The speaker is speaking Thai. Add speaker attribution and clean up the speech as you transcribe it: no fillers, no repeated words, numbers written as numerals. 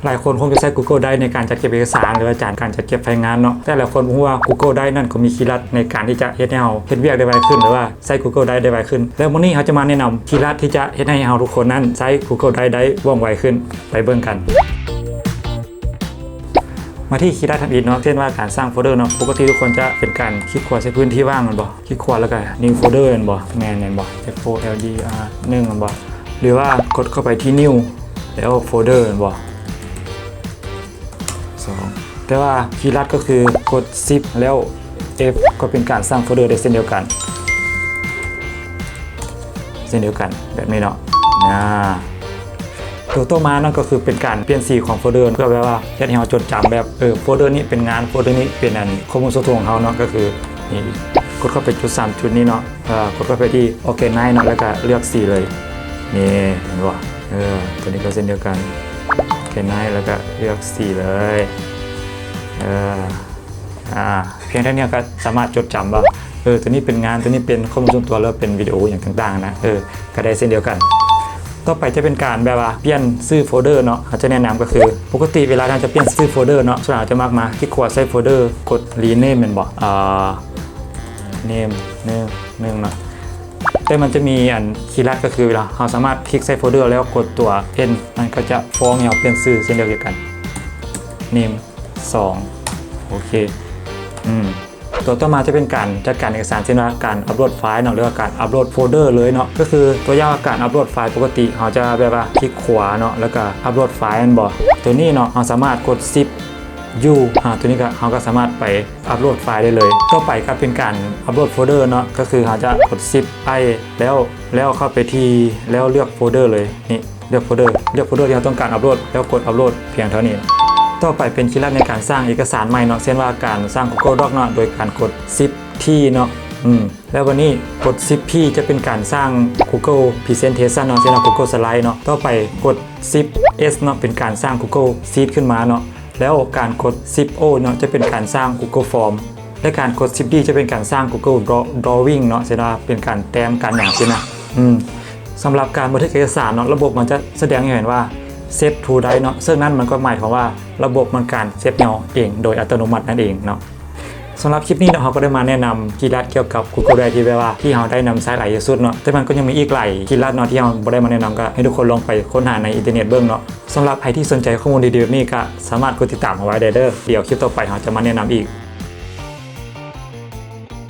Speaker 1: หลายคนคงจะใช้ Google Drive ในการจัดเก็บเอกสารหรือว่าการจัดเก็บไฟล์งานเนาะแต่หลายคนรู้ว่า Google Drive นั่นก็มีคีย์ลัดในการที่จะเฮ็ดให้เราเฮ็ดเวียกได้ไวขึ้นหรือว่าใช้ Google Drive ได้ไวขึ้นแล้ววันนี้เขาจะมาแนะนำคีย์ลัดที่จะเฮ็ดให้เราทุกคนนั้นใช้ Google Drive ได้ว่องไวขึ้นไปเบิ่งกันมาที่คีย์ลัดทำอีกเนาะเช่นว่าการสร้างโฟลเดอร์เนาะปกติทุกคนจะเป็นการคลิกขวาใช้พื้นที่ว่างมันบ่คลิกขวาแล้วก็ new folder มันบ่แม่นบ่ FOLDR 1มันบ่หรือว่ากดเข้าไปที่ new แล้วโฟลเดอร์มันบ่2แต่ว่าคีย์ลัดก็คือกด Shift แล้ว F ก็เป็นการสร้างโฟลเดอร์ได้เช่นเดียวกันแบบนี้เนาะตัวต่อมานั่นก็คือเป็นการเปลี่ยนสีของโฟลเดอร์เพื่อแบบว่าเฮ็ดให้เราจดจำแบบโฟลเดอร์นี้เป็นงานโฟลเดอร์นี้เป็นข้อมูลส่วนตัวของเขาเนาะก็คือนี่กดเข้าไปจุด3จุดนี้เนาะกดเข้าไปที่ Organize เนาะแล้วก็เลือกสีเลยนี่เห็นบ่ตัวนี้ก็เช่นเดียวกัน Organize แล้วก็เลือกสีเลยเพียงเท่านี้ก็สามารถจดจำว่าตัวนี้เป็นงานตัวนี้เป็นข้อมูลส่วนตัวแล้วเป็นวิดีโออย่างต่างๆนะก็ได้เช่นเดียวกันต่อไปจะเป็นการแบบว่าเปลี่ยนชื่อโฟลเดอร์เนาะเขาจะแนะนำก็คือปกติเวลาเราจะเปลี่ยนชื่อโฟลเดอร์เนาะส่วนใหญ่จะมากมาที่ขวาใส่โฟลเดอร์กด rename มันบอกname 1เนาะแต่มันจะมีคีย์ลัดก็คือเวลาเราสามารถคลิกใส่โฟลเดอร์แล้วกดตัว n มันก็จะฟ้องให้เราเปลี่ยนชื่อเช่นเดียวกัน name 2โอเคตัวต่อมาจะเป็นการจัดการเอกสารเช่นว่าการอัปโหลดไฟล์เนาะหรือว่าการอัปโหลดโฟลเดอร์เลยเนาะก็คือตัวอย่างการอัปโหลดไฟล์ปกติเราจะแบบว่าคลิกขวาเนาะแล้วก็อัปโหลดไฟล์มันบอกตัวนี้เนาะเราสามารถกด Shift U ตัวนี้ก็เราก็สามารถไปอัปโหลดไฟล์ได้เลยต่อไปก็เป็นการอัปโหลดโฟลเดอร์เนาะก็คือเราจะกด Shift I แล้วเข้าไปที่แล้วเลือกโฟลเดอร์เลยนี่เลือกโฟลเดอร์ที่เราต้องการอัปโหลดแล้วกดอัปโหลดเพียงเท่านี้ต่อไปเป็นคีย์ลัดในการสร้างเอกสารใหม่เนาะเช่นว่าการสร้าง Google Doc เนาะโดยการกด Shift T เนาะแล้ววันนี้กด Shift P จะเป็นการสร้าง Google Presentation เนาะเช่นว่า Google Slide เนาะต่อไปกด Shift S เนาะเป็นการสร้าง Google Sheet ขึ้นมาเนาะแล้วการกด Shift O เนาะจะเป็นการสร้าง Google Form และการกด Shift D จะเป็นการสร้าง Google Drawing เนาะเช่นว่าเป็นการแต้มการอย่างเช่นนะสำหรับการบันทึกเอกสารเนาะระบบมันจะแสดงให้เห็นว่าเซฟทูไดเนาะซึ่งนั่นมันก็หมายความว่าระบบมันการเซฟเองโดยอัตโนมัตินั่นเองเนาะสำหรับคลิปนี้เราก็ได้มาแนะนำคีย์ลัดเกี่ยวกับ Google Drive ที่ว่าที่เราได้นำใช้หลายที่สุดเนาะแต่มันก็ยังมีอีกหลายคีย์ลัดเนาะที่เราได้มาแนะนำก็ให้ทุกคนลองไปค้นหาในอินเทอร์เน็ตเบื้องเนาะสำหรับใครที่สนใจข้อมูลดีๆนี้ก็สามารถกดติดตามเอาไว้ได้เด้อเดี๋ยวคลิปต่อไปเราจะมาแนะนำอีก